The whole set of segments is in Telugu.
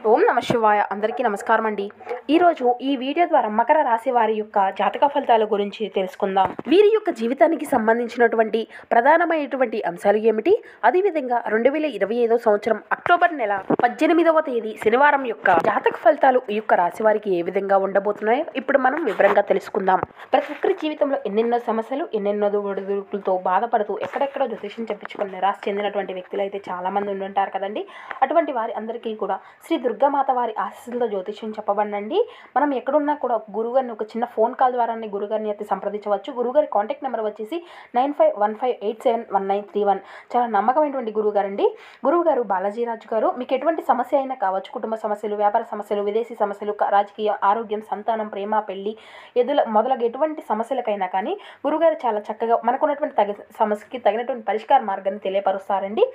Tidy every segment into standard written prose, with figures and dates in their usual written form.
ఓం నమ శివాయ. అందరికీ నమస్కారం అండి. ఈరోజు ఈ వీడియో ద్వారా మకర రాశి వారి యొక్క జాతక ఫలితాల గురించి తెలుసుకుందాం. వీరి యొక్క జీవితానికి సంబంధించినటువంటి ప్రధానమైనటువంటి అంశాలు ఏమిటి, అదేవిధంగా 2025 సంవత్సరం అక్టోబర్ నెల 18వ తేదీ శనివారం యొక్క జాతక ఫలితాలు ఈ యొక్క రాశి వారికి ఏ విధంగా ఉండబోతున్నాయో ఇప్పుడు మనం వివరంగా తెలుసుకుందాం. ప్రతి ఒక్కరి జీవితంలో ఎన్నెన్నో సమస్యలు, ఎన్నెన్నో ఒడిదుడుకులతో బాధపడుతూ ఎక్కడెక్కడో జ్యోతిష్యం చెప్పించుకుని నిరాశ చెందినటువంటి వ్యక్తులు అయితే చాలా మంది ఉండుంటారు కదండి. అటువంటి వారి అందరికీ కూడా శ్రీ దుర్గామాత వారి ఆశీస్సులతో జ్యోతిష్యం చెప్పబడండి. మనం ఎక్కడున్నా కూడా గురుగారిని ఒక చిన్న ఫోన్ కాల్ ద్వారా గురుగారిని అయితే సంప్రదించవచ్చు. గురుగారి కాంటాక్ట్ నెంబర్ వచ్చేసి 9515871931. చాలా నమ్మకమైనటువంటి గురుగారండి. గురువుగారు బాలాజీరాజు గారు. మీకు ఎటువంటి సమస్య అయినా కావచ్చు, కుటుంబ సమస్యలు, వ్యాపార సమస్యలు, విదేశీ సమస్యలు, రాజకీయ, ఆరోగ్యం, సంతానం, ప్రేమ, పెళ్లి, మొదలగు ఎటువంటి సమస్యలకైనా కానీ గురుగారు చాలా చక్కగా మనకున్నటువంటి సమస్యకి తగినటువంటి పరిష్కార మార్గాన్ని తెలియపరుస్తారండి.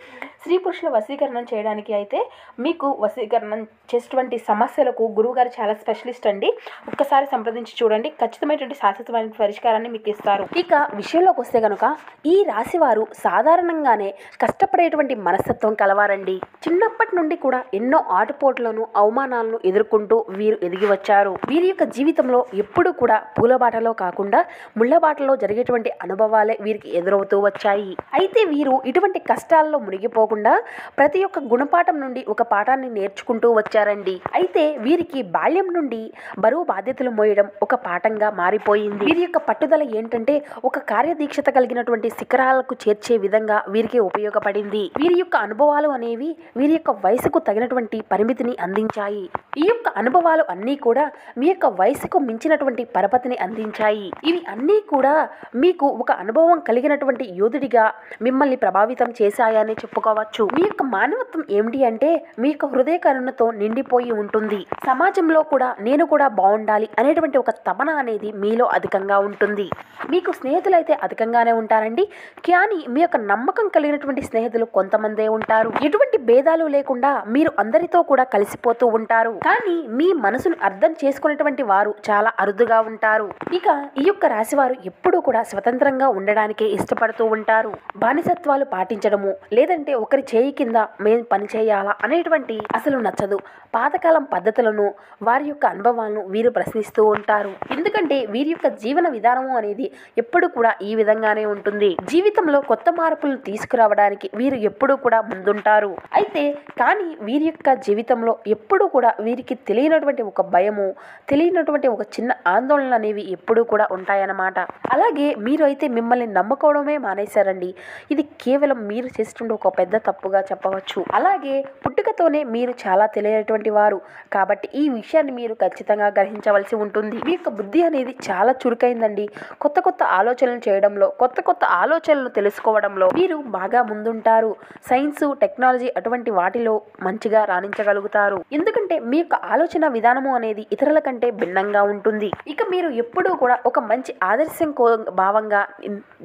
స్త్రీ పురుషుల వశీకరణం చేయడానికి అయితే మీకు వశీకరణం చేసేటువంటి సమస్యలకు గురువుగారు చాలా స్పెషలిస్ట్ అండి. ఒక్కసారి సంప్రదించి చూడండి, ఖచ్చితమైనటువంటి శాశ్వతమైన పరిష్కారాన్ని మీకు ఇస్తారు. ఇక విషయంలోకి వస్తే కనుక ఈ రాశి వారు సాధారణంగానే కష్టపడేటువంటి మనస్తత్వం కలవారండి. చిన్నప్పటి నుండి కూడా ఎన్నో ఆటుపోట్లను, అవమానాలను ఎదుర్కొంటూ వీరు ఎదిగి వచ్చారు. వీరి యొక్క జీవితంలో ఎప్పుడు కూడా పూలబాటలో కాకుండా ముళ్ళబాటలో జరిగేటువంటి అనుభవాలే వీరికి ఎదురవుతూ వచ్చాయి. అయితే వీరు ఇటువంటి కష్టాల్లో మునిగిపోకుండా ప్రతి ఒక్క గుణపాఠం నుండి ఒక పాఠాన్ని నేర్చుకుంటూ వచ్చారండి. అయితే వీరికి బాల్యం నుండి బరువు బాధ్యతలు మోయడం ఒక పాఠంగా మారిపోయింది. వీరి యొక్క పట్టుదల ఏంటంటే ఒక కార్యదీక్షత కలిగినటువంటి శిఖరాలకు చేర్చే విధంగా వీరికి ఉపయోగపడింది. వీరి యొక్క అనుభవాలు అనేవి వీరి యొక్క వయసుకు తగినటువంటి పరిమితిని అందించాయి. ఈ యొక్క అనుభవాలు అన్నీ కూడా మీ యొక్క వయసుకు మించినటువంటి పరపతిని అందించాయి. ఇవి అన్నీ కూడా మీకు ఒక అనుభవం కలిగినటువంటి యోధుడిగా మిమ్మల్ని ప్రభావితం చేశాయని చెప్పుకోవచ్చు. మీ యొక్క మానవత్వం ఏమిటి అంటే మీ యొక్క హృదయ కరుణతో నిండిపోయి ఉంటుంది. సమాజంలో కూడా నేను కూడా బాగుండాలి అనేటువంటి ఒక తపన అనేది మీలో అధికంగా ఉంటుంది. మీకు స్నేహితులు అయితే అధికంగానే ఉంటారండి, కానీ మీ యొక్క నమ్మకం కలిగినటువంటి స్నేహితులు కొంతమందే ఉంటారు. ఎటువంటి భేదాలు లేకుండా మీరు అందరితో కూడా కలిసిపోతూ ఉంటారు, కానీ మీ మనసును అర్థం చేసుకునేటువంటి వారు చాలా అరుదుగా ఉంటారు. ఇక ఈ యొక్క రాశి వారు ఎప్పుడూ కూడా స్వతంత్రంగా ఉండడానికే ఇష్టపడుతూ ఉంటారు. బానిసత్వాలు పాటించడము, లేదంటే ఒకరి చేయి కింద మేము పని చేయాలా అనేటువంటి అసలు నచ్చదు. పాతకాలం పద్ధతులను, వారి యొక్క అనుభవాలను వీరు ప్రశ్నిస్తూ ఉంటారు. ఎందుకంటే వీరి యొక్క జీవన విధానము అనేది ఎప్పుడు కూడా ఈ విధంగానే ఉంటుంది. జీవితంలో కొత్త మార్పులను తీసుకురావడానికి వీరు ఎప్పుడూ కూడా ముందుంటారు. అయితే కానీ వీరి యొక్క జీవితంలో ఎప్పుడూ కూడా వీరికి తెలియనటువంటి ఒక భయము, తెలియనటువంటి ఒక చిన్న ఆందోళన అనేవి ఎప్పుడూ కూడా ఉంటాయన్నమాట. అలాగే మీరు అయితే మిమ్మల్ని నమ్ముకోవడమే మానేశారండి. ఇది కేవలం మీరు చేస్తున్న ఒక పెద్ద తప్పుగా చెప్పవచ్చు. అలాగే పుట్టుకతోనే మీరు చాలా తెలియనటువంటి వారు కాబట్టి ఈ విషయాన్ని మీరు ఖచ్చితంగా గ్రహించవలసి ఉంటుంది. మీ యొక్క బుద్ధి అనేది చాలా చురుకైందండి. కొత్త కొత్త ఆలోచనలు చేయడంలో, కొత్త కొత్త ఆలోచనలు తెలుసుకోవడంలో మీరు బాగా ముందుంటారు. సైన్స్, టెక్నాలజీ అటువంటి వాటిలో మంచిగా రాణించగలుగుతారు. ఎందుకంటే మీ యొక్క ఆలోచన విధానము అనేది ఇతరుల కంటే భిన్నంగా ఉంటుంది. ఇక మీరు ఎప్పుడూ కూడా ఒక మంచి ఆదర్శం భావంగా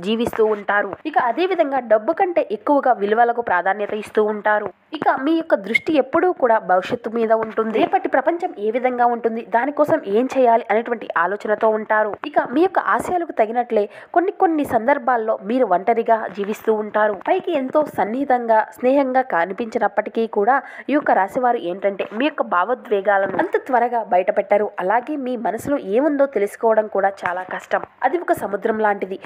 జీవిస్తూ ఉంటారు. ఇక అదే విధంగా డబ్బు కంటే ఎక్కువగా విలువలకు ప్రాధాన్యత ఇస్తూ ఉంటారు. ఇక మీ యొక్క దృష్టి ఎప్పుడూ కూడా భవిష్యత్తు మీద ఉంటుంది. రేపటి ప్రపంచం ఏ విధంగా ఉంటుంది, దానికోసం ఏం చేయాలి అనేటువంటి ఆలోచనతో ఉంటారు. ఇక మీ యొక్క ఆశయాలకు తగినట్లే కొన్ని సందర్భాల్లో మీరు ఒంటరిగా జీవిస్తూ ఉంటారు. పైకి ఎంతో సన్నిహితంగా, స్నేహంగా కనిపించినప్పటికీ కూడా ఈ యొక్క రాశివారు ఏంటంటే మీ యొక్క భావోద్వేగాలను అంత త్వరగా బయట పెట్టరు. అలాగే మీ మనసులో ఏముందో తెలుసుకోవడం కూడా చాలా కష్టం. అది ఒక సముద్రం లాంటిది.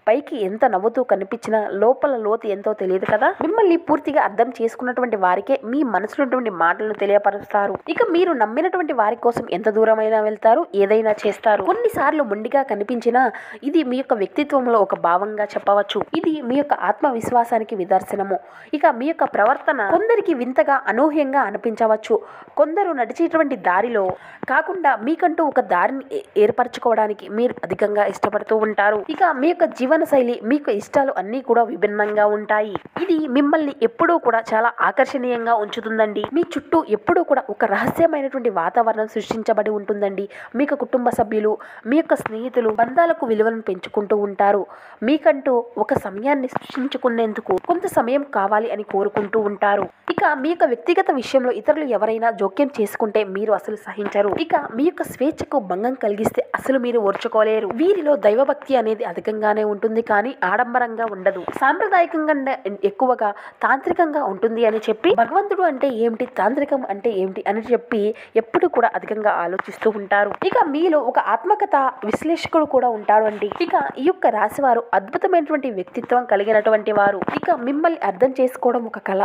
పైకి ఎంత నవ్వుతూ కనిపించినా లోపల లోతు ఎంతో తెలియదు కదా. మిమ్మల్ని పూర్తిగా అర్థం చేసుకున్నటువంటి వారికే మీ మనసులో మాటలను తెలియపరుస్తారు. ఇక మీరు నమ్మినటువంటి వారి కోసం ఎంత దూరమైనా వెళ్తారు, ఏదైనా చేస్తారు. కొన్నిసార్లు మొండిగా కనిపించినా ఇది మీ యొక్క వ్యక్తిత్వంలో ఒక భావంగా చెప్పవచ్చు. ఇది మీ యొక్క ఆత్మవిశ్వాసానికి నిదర్శనము. ఇక మీ యొక్క ప్రవర్తన కొందరికి వింతగా, అనూహ్యంగా అనిపించవచ్చు. కొందరు నడిచేటువంటి దారిలో కాకుండా మీకంటూ ఒక దారిని ఏర్పరచుకోవడానికి మీరు అధికంగా ఇష్టపడుతూ ఉంటారు. ఇక మీ యొక్క జీవన శైలి, మీ యొక్క ఇష్టాలు అన్నీ కూడా విభిన్నంగా ఉంటాయి. ఇది మిమ్మల్ని ఎప్పుడూ కూడా చాలా ఆకర్షణీయంగా ఉంచుతుందండి. మీ చుట్టూ ఎప్పుడూ కూడా ఒక రహస్యమైనటువంటి వాతావరణం సృష్టించబడి ఉంటుందండి. మీ యొక్క కుటుంబ సభ్యులు, మీ యొక్క స్నేహితులు బంధాలకు విలువలను పెంచుకుంటూ ఉంటారు. మీకంటూ ఒక సమయాన్ని సృష్టించుకునేందుకు కొంత సమయం కావాలి అని కోరుకుంటూ ఉంటారు. ఇక మీ యొక్క వ్యక్తిగత విషయంలో ఇతరులు ఎవరైనా జోక్యం చేసుకుంటే మీరు అసలు సహించరు. ఇక మీ యొక్క స్వేచ్ఛకు భంగం కలిగిస్తే అసలు మీరు ఓర్చుకోలేరు. వీరిలో దైవభక్తి అనేది అధికంగానే ఉంటుంది, కానీ ఆడంబరంగా ఉండదు. సాంప్రదాయకంగా ఎక్కువగా తాంత్రికంగా ఉంటుంది అని చెప్పి భగవంతుడు అంటే ఏమిటి, తాంత్రికం అంటే ఏమిటి అని చెప్పి ఎప్పుడు కూడా అధికంగా ఆలోచిస్తూ ఉంటారు. ఇక మీలో ఒక ఆత్మకథ విశ్లేషకుడు కూడా ఉంటాడు అండి. ఇక ఈ యొక్క రాశి వారు అద్భుతమైనటువంటి వ్యక్తిత్వం కలిగినటువంటి వారు. ఇక మిమ్మల్ని అర్థం చేసుకోవడం ఒక కళ.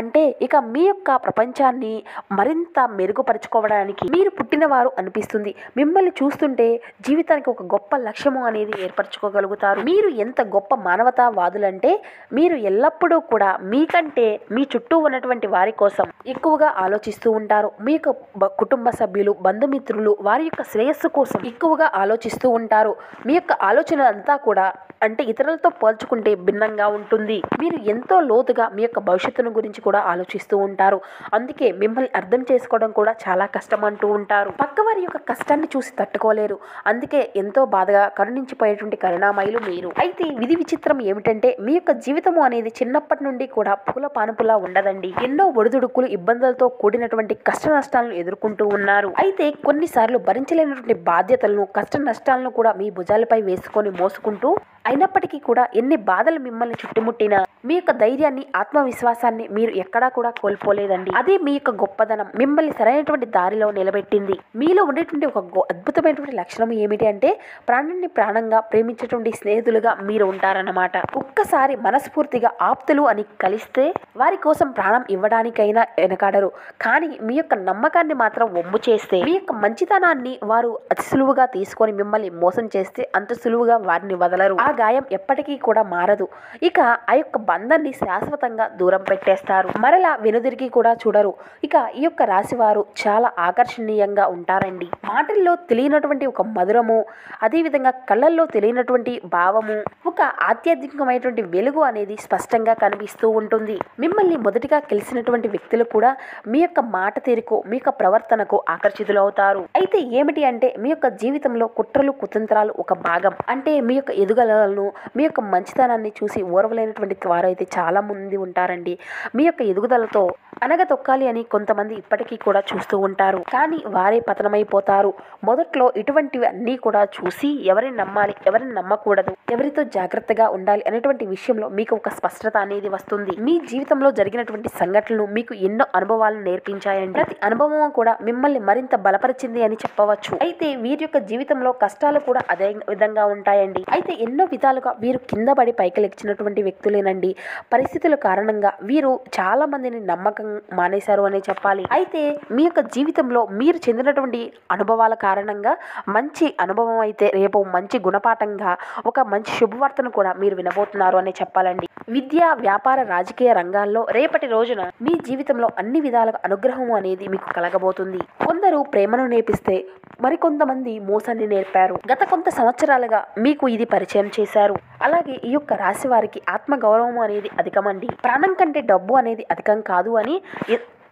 అంటే ఇక మీ యొక్క ప్రపంచాన్ని మరింత మెరుగుపరుచుకోవడానికి మీరు పుట్టినవారు అనిపిస్తుంది. మిమ్మల్ని చూస్తుంటే జీవితానికి ఒక గొప్ప లక్ష్యము అనేది ఏర్పరచుకోగలుగుతారు. మీరు ఎంత గొప్ప మానవతావాదులంటే మీరు ఎల్లప్పుడూ కూడా మీకంటే మీ చుట్టూ ఉన్నటువంటి వారి కోసం ఎక్కువగా ఆలోచిస్తూ ఉంటారు. మీ యొక్క కుటుంబ సభ్యులు, బంధుమిత్రులు వారి యొక్క శ్రేయస్సు కోసం ఎక్కువగా ఆలోచిస్తూ ఉంటారు. మీ యొక్క ఆలోచన అంతా కూడా అంటే ఇతరులతో పోల్చుకుంటే భిన్నంగా ఉంటుంది. మీరు ఎంతో లోతుగా మీ యొక్క భవిష్యత్తును గురించి కూడా ఆలోచిస్తూ ఉంటారు. అందుకే మిమ్మల్ని అర్థం చేసుకోవడం కూడా చాలా కష్టం అంటూ ఉంటారు. పక్కవారి యొక్క కష్టాన్ని చూసి తట్టుకోలేరు. అందుకే ఎంతో బాధగా కరుణించిపోయేటువంటి కరుణామయులు మీరు. అయితే విధి విచిత్రం ఏమిటంటే మీ యొక్క జీవితము అనేది చిన్నప్పటి నుండి కూడా పూల పానుపులా ఉండదండి. ఎన్నో ఒడిదుడుకులు, ఇబ్బందులతో కూడినటువంటి కష్ట నష్టాలను ఎదుర్కొంటూ ఉన్నారు. అయితే కొన్నిసార్లు భరించలేనటువంటి బాధ్యతలను, కష్ట నష్టాలను కూడా మీ భుజాలపై వేసుకొని మోసుకుంటూ అయినప్పటికీ కూడా ఎన్ని బాధలు మిమ్మల్ని చుట్టుముట్టినా మీ యొక్క ధైర్యాన్ని, ఆత్మవిశ్వాసాన్ని మీరు ఎక్కడా కూడా కోల్పోలేదండి. అదే మీ యొక్క గొప్పదనం మిమ్మల్ని సరైనటువంటి దారిలో నిలబెట్టింది. మీలో ఉండేటువంటి ఒక అద్భుతమైనటువంటి లక్షణం ఏమిటి అంటే ప్రాణాన్ని ప్రాణంగా ప్రేమించేటువంటి స్నేహితులుగా మీరు ఉంటారన్నమాట. ఒక్కసారి మనస్ఫూర్తిగా ఆప్తులు అని కలిస్తే వారి కోసం ప్రాణం ఇవ్వడానికైనా వెనకాడరు. కానీ మీ యొక్క నమ్మకాన్ని మాత్రం వమ్ము చేస్తే, మీ యొక్క మంచితనాన్ని వారు అతి సులువుగా తీసుకొని మిమ్మల్ని మోసం చేస్తే అంత సులువుగా వారిని వదలరు. ఆ గాయం ఎప్పటికీ కూడా మారదు. ఇక ఆ యొక్క బంధాన్ని శాశ్వతంగా దూరం పెట్టేస్తారు. మరలా వెనుదిరిగి కూడా చూడరు. ఇక ఈ యొక్క రాశి వారు చాలా ఆకర్షణీయంగా ఉంటారండి. మాటల్లో తెలియనటువంటి ఒక మధురము, అదేవిధంగా కళ్ళల్లో తెలియనటువంటి భావము, ఒక ఆధ్యాత్మికమైనటువంటి వెలుగు అనేది స్పష్టంగా కనిపిస్తూ ఉంటుంది. మిమ్మల్ని మొదటిగా కలిసినటువంటి వ్యక్తులు కూడా మీ యొక్క మాట తీరుకు, మీ యొక్క ప్రవర్తనకు ఆకర్షితులవుతారు. అయితే ఏమిటి అంటే మీ యొక్క జీవితంలో కుట్రలు, కుతంత్రాలు ఒక భాగం. అంటే మీ యొక్క ఎదుగుదలను, మీ యొక్క మంచితనాన్ని చూసి ఓర్వలేనటువంటి వారైతే చాలా మంది ఉంటారండి. మీ యొక్క ఎదుగుదలతో అనగతొక్కాలి అని కొంతమంది ఇప్పటికీ కూడా చూస్తూ ఉంటారు. కానీ వారే పతనమైపోతారు. మొదట్లో ఇటువంటివి అన్నీ కూడా చూసి ఎవరిని నమ్మాలి, ఎవరిని నమ్మకూడదు, ఎవరితో జాగ్రత్తగా ఉండాలి అనేటువంటి విషయంలో మీకు ఒక స్పష్టత అనేది వస్తుంది. మీ జీవితంలో జరిగినటువంటి సంఘటనలు మీకు ఎన్నో అనుభవాలను నేర్పించాయండి. ప్రతి అనుభవం కూడా మిమ్మల్ని మరింత బలపరిచింది అని చెప్పవచ్చు. అయితే వీరి యొక్క జీవితంలో కష్టాలు కూడా అదే విధంగా ఉంటాయండి. అయితే ఎన్నో విధాలుగా వీరు కింద పడి పైకి లెక్కినటువంటి వ్యక్తులేనండి. పరిస్థితుల కారణంగా వీరు చాలా మందిని నమ్మకం మానేశారు అనే చెప్పాలి. అయితే మీ యొక్క జీవితంలో మీరు చెందినటువంటి అనుభవాల కారణంగా మంచి అనుభవం అయితే రేపు మంచి గుణపాఠంగా ఒక మంచి శుభవార్తను కూడా మీరు వినబోతున్నారు అనే చెప్పాలండి. విద్య, వ్యాపార, రాజకీయ రంగాల్లో రేపటి రోజున మీ జీవితంలో అన్ని విధాలుగా అనుగ్రహం అనేది మీకు కలగబోతుంది. కొందరు ప్రేమను నేర్పిస్తే మరికొంతమంది మోసాన్ని నేర్పారు. గత కొంత సంవత్సరాలుగా మీకు ఇది పరిచయం చేశారు. అలాగే ఈ యొక్క రాశి వారికి ఆత్మగౌరవం అనేది అధికమండి. ప్రాణం కంటే డబ్బు అనేది అధికం కాదు అని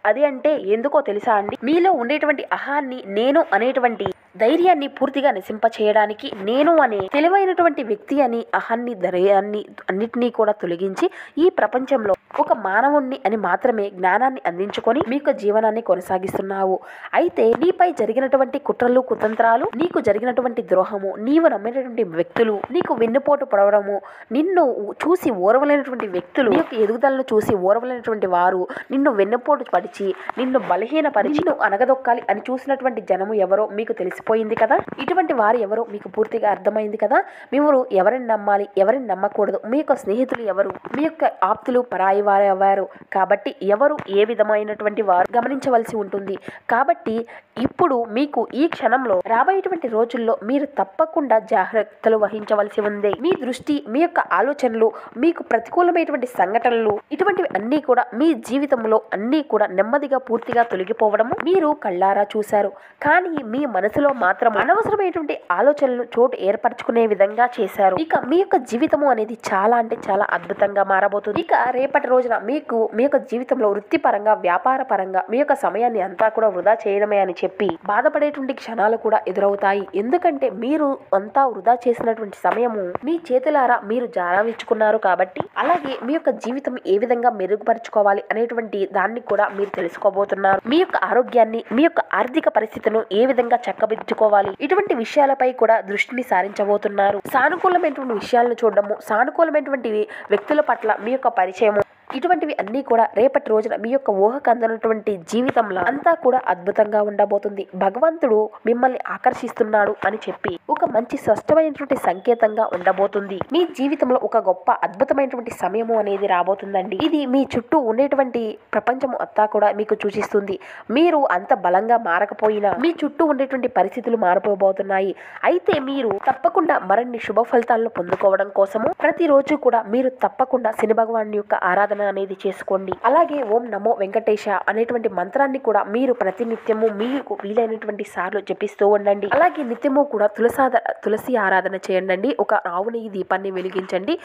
అది అంటే ఎందుకో తెలుసా అండి? మీలో ఉండేటువంటి అహాన్ని, నేను అనేటువంటి ధైర్యాన్ని పూర్తిగా నశింప చేయడానికి నేను అనే తెలివైనటువంటి వ్యక్తి అని అహాన్ని, ధైర్యాన్ని అన్నిటినీ కూడా తొలగించి ఈ ప్రపంచంలో ఒక మానవుణ్ణి అని మాత్రమే జ్ఞానాన్ని అందించుకొని మీ యొక్క జీవనాన్ని కొనసాగిస్తున్నావు. అయితే నీపై జరిగినటువంటి కుట్రలు, కుతంత్రాలు, నీకు జరిగినటువంటి ద్రోహము, నీవు నమ్మినటువంటి వ్యక్తులు, నీకు వెన్నుపోటు పడవడము, నిన్ను చూసి ఓర్వలేనటువంటి వ్యక్తులు, నీ యొక్క ఎదుగుదలను చూసి ఓర్వలేనటువంటి వారు నిన్ను వెన్నుపోటు పడిచి, నిన్ను బలహీనపరిచి, నిన్ను అనగదొక్కాలి అని చూసినటువంటి జనము ఎవరో మీకు తెలిసిపోయింది కదా. ఇటువంటి వారు ఎవరో మీకు పూర్తిగా అర్థమైంది కదా. మీరు ఎవరిని నమ్మాలి, ఎవరిని నమ్మకూడదు, మీ యొక్క స్నేహితులు ఎవరు, మీ యొక్క ఆప్తులు పరాయి వారు ఎవరు, కాబట్టి ఎవరు ఏ విధమైనటువంటి వారు గమనించవలసి ఉంటుంది. కాబట్టి ఇప్పుడు మీకు ఈ క్షణంలో రాబోయేటువంటి రోజుల్లో మీరు తప్పకుండా జాగ్రత్తలు వహించవలసి ఉంది. మీ దృష్టి, మీ యొక్క ఆలోచనలు, మీకు ప్రతికూలమైనటువంటి సంఘటనలు, ఇటువంటివి అన్నీ కూడా మీ జీవితంలో అన్నీ కూడా నెమ్మదిగా పూర్తిగా తొలగిపోవడము మీరు కళ్ళారా చూశారు. కానీ మీ మనసులో మాత్రం అనవసరమైనటువంటి ఆలోచనలు చోటు ఏర్పరచుకునే విధంగా చేశారు. ఇక మీ యొక్క జీవితము అనేది చాలా అంటే చాలా అద్భుతంగా మారబోతుంది. ఇక రేపటి రోజున మీకు మీ యొక్క జీవితంలో వృత్తిపరంగా వ్యాపార పరంగా మీ యొక్క సమయాన్ని అంతా కూడా వృధా చేయడమే అని చెప్పి బాధపడేటువంటి క్షణాలు కూడా ఎదురవుతాయి. ఎందుకంటే మీరు అంతా వృధా చేసినటువంటి సమయము మీ చేతులారా మీరు జారవించుకున్నారు కాబట్టి, అలాగే మీ యొక్క జీవితం ఏ విధంగా మెరుగుపరుచుకోవాలి అనేటువంటి దాన్ని కూడా మీరు తెలుసుకోబోతున్నారు. మీ యొక్క ఆరోగ్యాన్ని, మీ యొక్క ఆర్థిక పరిస్థితులను ఏ విధంగా చక్కబెట్టుకోవాలి, ఇటువంటి విషయాలపై కూడా దృష్టిని సారించబోతున్నారు. సానుకూలమైనటువంటి విషయాలను చూడడము, సానుకూలమైనటువంటి వ్యక్తుల పట్ల మీ యొక్క పరిచయము, ఇటువంటివి అన్నీ కూడా రేపటి రోజున మీ యొక్క ఊహకు అందనటువంటి జీవితంలో అంతా కూడా అద్భుతంగా ఉండబోతుంది. భగవంతుడు మిమ్మల్ని ఆకర్షిస్తున్నాడు అని చెప్పి ఒక మంచి స్పష్టమైనటువంటి సంకేతంగా ఉండబోతుంది. మీ జీవితంలో ఒక గొప్ప అద్భుతమైనటువంటి సమయము అనేది రాబోతుందండి. ఇది మీ చుట్టూ ఉండేటువంటి ప్రపంచము అంతా కూడా మీకు సూచిస్తుంది. మీరు అంత బలంగా మారకపోయినా మీ చుట్టూ ఉండేటువంటి పరిస్థితులు మారిపోబోతున్నాయి. అయితే మీరు తప్పకుండా మరిన్ని శుభ ఫలితాలను పొందుకోవడం కోసము ప్రతిరోజు కూడా మీరు తప్పకుండా శని భగవాన్ యొక్క ఆరాధన అనేది చేసుకోండి. అలాగే ఓం నమో వెంకటేశ అనేటువంటి మంత్రాన్ని కూడా మీరు ప్రతినిత్యము మీకు వీలైనటువంటి సార్లు జపిస్తూ ఉండండి. అలాగే నిత్యము కూడా తులసి ఆరాధన చేయండి. ఒక ఆవు నెయ్యి దీపాన్ని వెలిగించండి.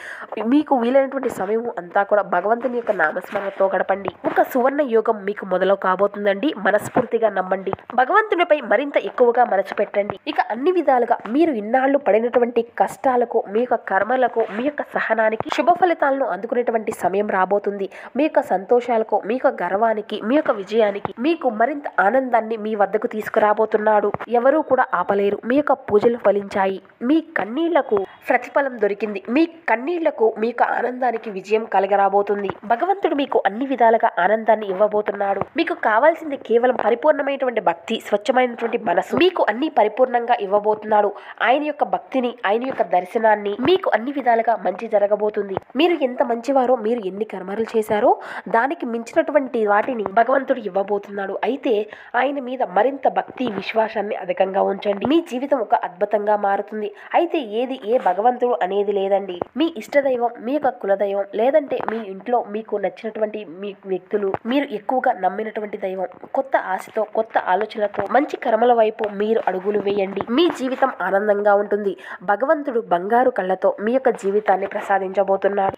మీకు వీలైనటువంటి సమయం అంతా కూడా భగవంతుని యొక్క నామస్మరణతో గడపండి. ఒక సువర్ణ యోగం మీకు మొదలు కాబోతుందండి. మనస్ఫూర్తిగా నమ్మండి. భగవంతునిపై మరింత ఎక్కువగా మనసు పెట్టండి. ఇక అన్ని విధాలుగా మీరు ఇన్నాళ్లు పడినటువంటి కష్టాలకు, మీ యొక్క కర్మలకు, మీ యొక్క సహనానికి శుభ ఫలితాలను అందుకునేటువంటి సమయం రాబోతుంది. మీ యొక్క సంతోషాలకు, మీ యొక్క గర్వానికి, మీ యొక్క విజయానికి మీకు మరింత ఆనందాన్ని మీ వద్దకు తీసుకురాబోతున్నాడు. ఎవరూ కూడా ఆపలేరు. మీ యొక్క పూజలు ఫలించాయి. మీ కన్నీళ్లకు ప్రతిఫలం దొరికింది. మీ కన్నీళ్లకు మీ యొక్క ఆనందానికి విజయం కలగరాబోతుంది. భగవంతుడు మీకు అన్ని విధాలుగా ఆనందాన్ని ఇవ్వబోతున్నాడు. మీకు కావాల్సింది కేవలం పరిపూర్ణమైనటువంటి భక్తి, స్వచ్ఛమైనటువంటి మనసు. మీకు అన్ని పరిపూర్ణంగా ఇవ్వబోతున్నాడు. ఆయన యొక్క భక్తిని, ఆయన యొక్క దర్శనాన్ని మీకు అన్ని విధాలుగా మంచి జరగబోతుంది. మీరు ఎంత మంచివారో, మీరు ఎన్ని కర్మలు చేశారో దానికి మించినటువంటి వాటిని భగవంతుడు ఇవ్వబోతున్నాడు. అయితే ఆయన మీద మరింత భక్తి, విశ్వాసాన్ని అధికంగా ఉంచండి. మీ జీవితం ఒక అద్భుతంగా మారుతుంది. అయితే ఏ భగవంతుడు అనేది లేదండి. మీ ఇష్టదైవం, మీ యొక్క కులదైవం, లేదంటే మీ ఇంట్లో మీకు నచ్చినటువంటి మీ వ్యక్తులు, మీరు ఎక్కువగా నమ్మినటువంటి దైవం, కొత్త ఆశతో, కొత్త ఆలోచనలతో మంచి కర్మల వైపు మీరు అడుగులు వేయండి. మీ జీవితం ఆనందంగా ఉంటుంది. భగవంతుడు బంగారు కళ్ళతో మీ యొక్క జీవితాన్ని ప్రసాదించబోతున్నాడు.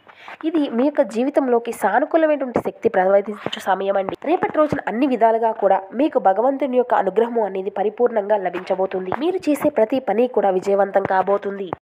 ఇది మీ యొక్క జీవితంలోకి సానుకూలమైనటువంటి శక్తి ప్రవేశించే సమయం అండి. రేపటి రోజున అన్ని విధాలుగా కూడా మీకు భగవంతుని యొక్క అనుగ్రహం అనేది పరిపూర్ణంగా లభించబోతుంది. మీరు చేసే ప్రతి పని కూడా విజయవంతం కాబోతుంది.